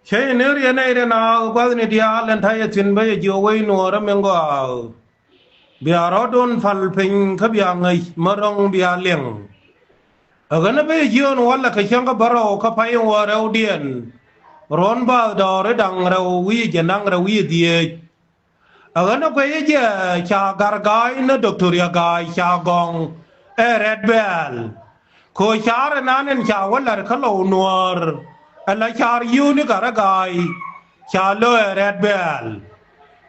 Che ne ri ne ri na kwa ni dia len thai chin ba yo wei no ra meng go bia ro don fal pin ka bia ngai marong bia leng aga na be yo no wala ka chang ka baro ka pai wa ra dien ron ba do re dang ra wi je nang ra wi die aga na kwe je cha gar gai na doctor ya gai cha gong e red bell ko char nanen cha wala ka lo nuor ala char yu ni gar gai cha lo red bell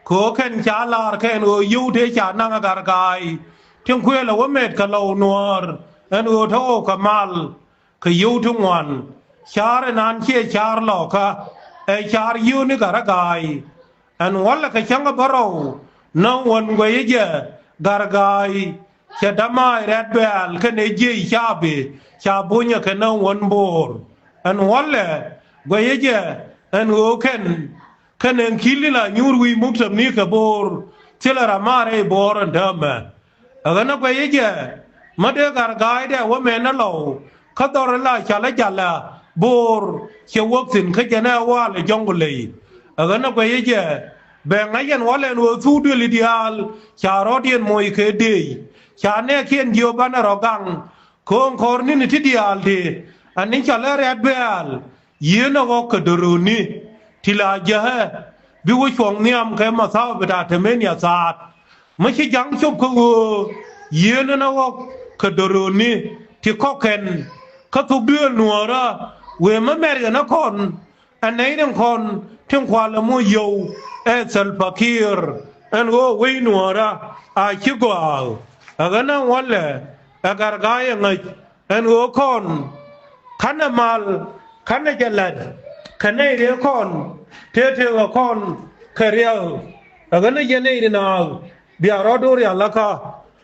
ko ken cha lar ken o yu te cha nang gar gai tiếng khuya là quá mệt cả lâu nuor en o tho ka mal ka yu tu ngwan char nan che char lo ka e char yu ni gar gai en wala ka changa baro no one way je gar gai cha damai red bell ken e je cha be cha bunya ken no one bor en wala way je en o ken en kilila nyurwi muktam ni ka bor tela ramare bor ndama agana ko yeje made gar gaide wo mena lo kador la chala jala bor che woksin ka jana wala jongule agana ko yeje be ngayen wala no sudu lidial cha rodien moy ke de cha ne kien dio bana rogang kon korni ni tidial de anin chala red bell yena wo kaduruni tila jaha bi wo chong niam ke ma sa beda temenia saatไม่ใช่ยังชอบเขาเย็นนะว่าขดรูนี่ที่เขาเข็นเขาทุกเดือนหนัวละเวมันแม่กันนะคนอันไหนนั่งคนที่ความละมุยอยู่เอสัลปาคีร์อันก็วิ่งหนัวละอาชิกว่าอันนั้นวันละอาการกายยังไงอันก็คนขันมาลขันจะหลัดขันเรียกคนเที่ยวคนเขรียวอันนั้นยังไงนะ bia ro do ya la ka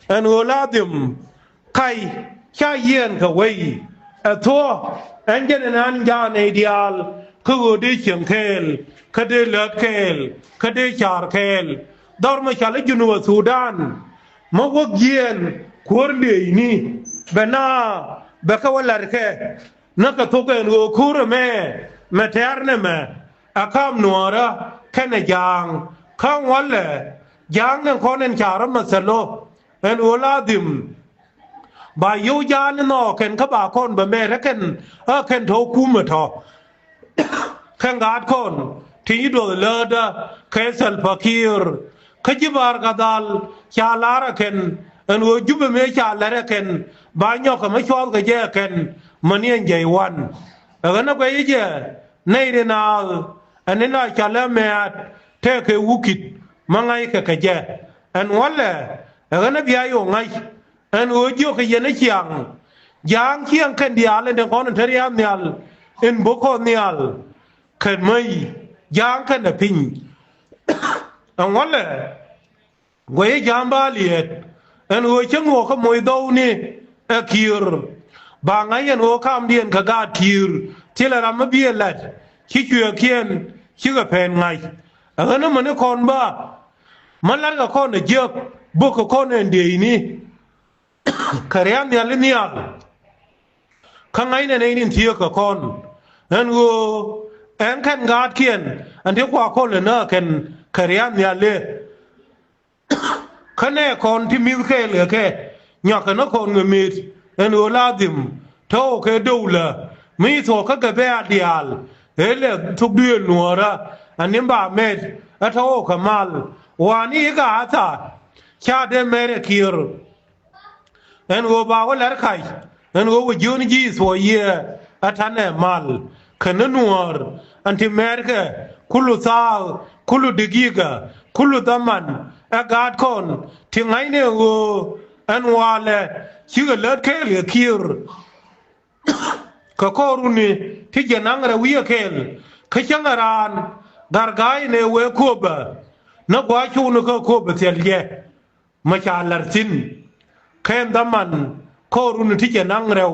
an o la dim kai cha yen ka wei a tho an jen an ja ne dial ku go di chen kel ka de la kel ka de char kel dor ma cha le junu sudan ma wo yen kor le ni bana ba ka wala ke na ka to ke no kur me me ter ne me akam nuara kana jang khang wala giang nên con nên chả lắm mà sợ lo nên ô la dim bà yêu gia nên nó khen các bà con bà mẹ đó khen thấu cú mà thọ khen gạt con thì đồ lơ đó khen sal fakir cái gì bà cái dal chả lara khen nên ô giúp bà mẹ chả lara khen bà nhóc cái mấy chó cái gì khen mà niên dạyวันở nó cái gì này đây nào anh ấy nói chả lẽ mẹ thế cái wukit mangai ka kaje an wala agana biya yo ngai an ojo ka yene chiang jang chiang kan dia le de kon thariya nyal en boko nyal kan mai jang kan da pin an wala goye jamba liet an o chengo ka moy do ni akir ba ngai en o kam dien ka ga tir tila ram biya lat chi chue kien chi ga pen ngai agana man kon ba man lar ga kon je bu ko kon de ni karyam ya le niya kan ngai ne ni tiyo ka kon nan go en kan ga kien an de kwa kon le na kan karyam ya le kane kon ti mi ke le ke nya ka na kon ngi en o la dim to ke do la mi to ka ga be dial hele tuk ดือน nuoraอันนี้บ่าเม็ดอะโทขมาลวานี่ก็อาตาชาเดเมเรคิร์เอ็นโกบ่าวลาร์ไคเอ็นโกวจูนจีสวยีอะทันเอมาลขนนัวร์อันที่เมริกาคุลุซาคุลุดิกิกาคุลุตามันอากาศคนที่ไงเนี่ยโกอันวาเลชิกเลดเคลคิร์ก็โครุนีที่จะนั่งระวิเคลขจังรานดาร์กายเนเวคูบนักว่าชูนก็คูบเสียเลี้ยมาชาลาร์ซินเข้มดามันโครุนีที่จะนั่งเร็ว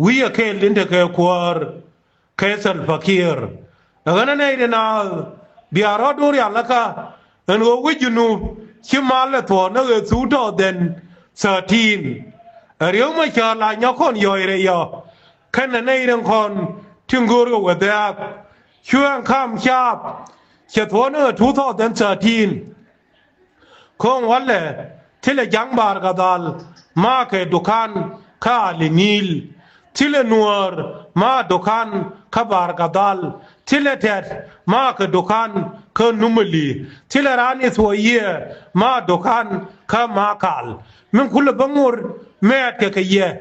วิเคลลินเทเคควาร์เคสัลฟักีร์ดังนั้นในนาบิอาราดูริอาลค่ะอันว่าวิจนูชิมาเลตัวนักสู้ต่อเดน13เรื่องมาชาลายคนย่อยเรียขณะในเรื่องคนถึงกูรู้ว่าเด็ก ช่วงข้ามชาบเฉทัวเนื้อทูทอเดินเจอทีนคงวันเลยที่เลยยังบาร์กาดาลมาเกดุคันข้าลินิลที่เลยนัวมาดุคันข้าบาร์กาดาลที่เลยเท็ดมาเกดุคันข้านุมลีที่เลยร้านอิสวายีมาดุคันข้ามาคัลมึงคุลบังอุรแม่เกย์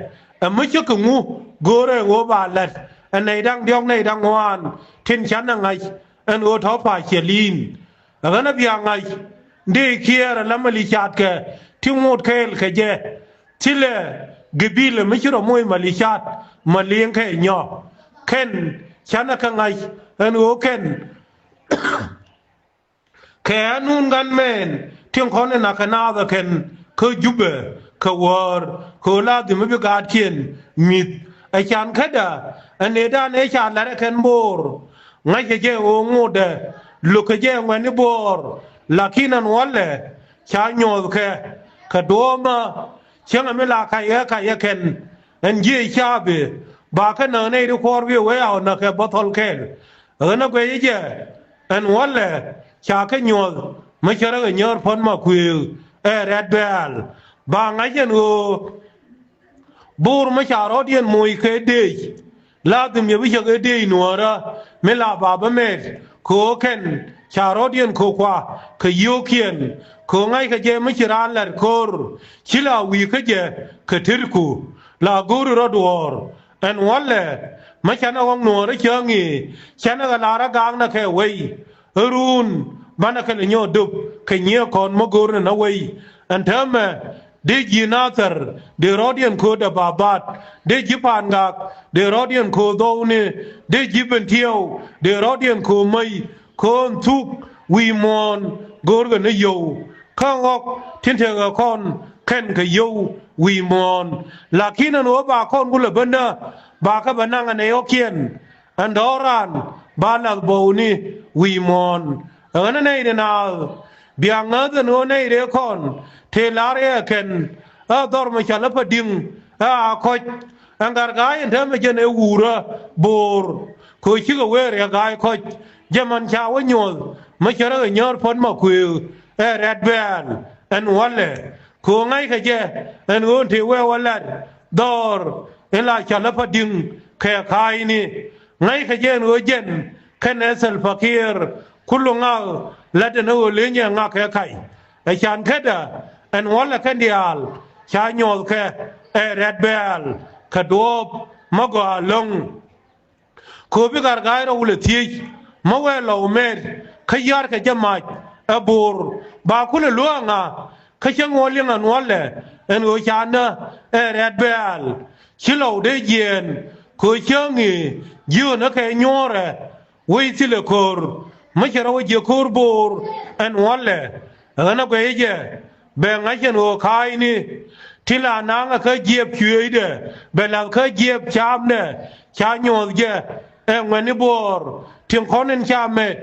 ไม่ใช่กงูโกเรงโอบาลัดอันในดังเดียงในดังวานทิ้งฉันยังไงอันโอทอปาเชลินแล้วนั่นเป็นยังไงเด็กเขียร์ละมาลิชาดแกที่งดเคลขยะที่เลยกบิลไม่ใช่เราไม่มาลิชาดมาเลี้ยงแค่เนาะเข็นฉันนักไงอันโอเข็นแค่นู่นกันแมนที่คนนักนาดเข็นคือจุบคือวอร์คือลาดิไม่เป็นการเขียนมิดไอฉันแค่เดอันนี้ด้านไอฉันแล้วเข็นบูร์ไงจะเจ้าโง่เดลูกเจ้าเงินบูร์ลักขี้นั่นวันเลยชาโยดแค่ขดมาเชื่อไม่ลาใครเข็นอันยี่ชาบีบากันในทุกคนวิวไว้เอานักบัตรเข็นนักเวทีอันวันเลยชาแค่โยดไม่ใช่เรื่องโยดพ้นมาคุยเรดเบลบางไงเจนูบูร์ไม่ชารอดีนมวยเคดีลาดิมยังไม่ใช่เคดีนัวระไม่ลาบาบเมดโคเคนชารอดีนโคขวาขยูเขียนโคไงขเจไม่ใช่ร้านแหลกโคร์ชิลาวีขเจขทิรคูลากูรรดวอร์อันวันเลยไม่ใช่นวังนัวระเชิงงี้ฉันก็ลาระกางนักแค่ไว้รูนบ้านนักแค่เลี้ยงดุบขยี้คนมกูรนเอาไว้อันเทอมเด็กยีนาเตอร์เดรอดียนโคดบาบัดเด็กญี่ปุ่นกักเดรอดียนโคโดนีเด็กญี่ปุ่นเที่ยวเดรอดียนโคไม่คนทุกวีมอนกอร์กันนยูข้างออกทิ้งเถอะคนเข็นขยูวีมอนลักขี้นันหัวบาคนกุลบันเนบาขบันนังอันเอโอเคียนอันดอรันบาลักโบนีวีมอนอันนั้นไอ้เดนาเบียงเงินโน่นไอ้เด็กคนเทลาเรียเข็นดอร์ไม่ใช่ละพดิงคอยอังการกายเธอไม่ใช่ในอูระบูร์คุยชื่อเวรียกายคอยยมันชาวโยนไม่ใช่เรื่องยอดพ้นมาคุยเรดเบลอันวันเลยคุยไงขยะอันวันที่เววันละดอร์เอลาชาละพดิงแค่ขายนี่ไงขยะหนูเย็นแค่เนสเซลฟักีร์คุณลุงเอาและเดนูเลี้ยงงาแค่ไข่ไอฉันแค่เดอันวันละแค่เดียลชาโยนแค่เรดเบลขดวบมกว่าลงคูบิการกายเราอุลทีมาเวลาอุเมดขยาร์ขจมาบูร์บาคุลลวงอ่ะขยังวอลีงันวันเลยอันอุชานเรดเบลชิลเอาได้เย็นคุยเชิงงี้ยูนักแค่ยัวร์วิสิเลคูร์ไม่ใช่เราวิจิคูร์บูร์อันวันเลยอันนั้นก็ยังแบ่งให้ฉันหัวขายนี่ที่ลานางก็เยียบช่วยเด้เบลาก็เยียบชามเด้ชาโยดเจ้เงินนี่บัวทิ้งคนนั้นชามเม็ด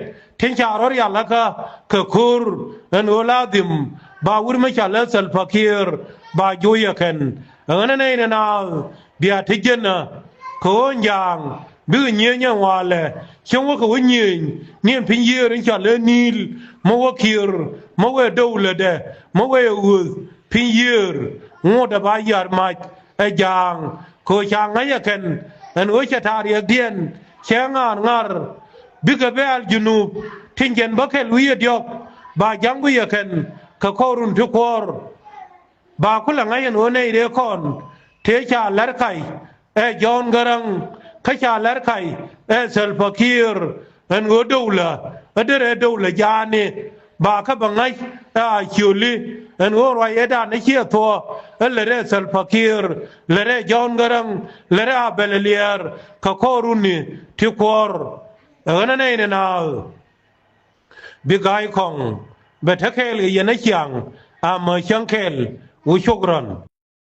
ทิ้งชารอยาละก็คูร์อันอุลาดิมบาวุร์ไม่ใช่เลสเซลฟักีร์บาจุยกันอันนั้นเองนะเบียร์ที่เจนคนยังบิวเนียยังว่าเลยช่วงว่าเขาเนียเนี่ยพิเยอร์นี่ชาเลนิลมาว่าคีร์มาว่าดูเลยเด้มาว่าอุดพิเยอร์งดบายาร์มาจางโคช่างไงกันอันอุชาธารีเดียนเชียงงาร์บิกเบลจุนูทิ้งเจนบักเฮลุยเดียบบาจังกุยกันข้าขอรุนทุกคนบาคุลังไงอันวันนี้เด็กคนเทชาลาร์ไคยอนกรังข้าชาลาร์ไคเซลฟักีร์อันวัวดูละอันเดอร์ดูละยานีบาข้าบังไงชิวลีอันวัวรายด้านในเชียตัวอันเลเรเซลฟักีร์เลเรยอนกรังเลเรอาเบลเลียร์ข้าขอรุนนี่ทุกคนอันนั้นเองนะบิกายของเบทเคลยันยังอามาชังเคลอุชกรัน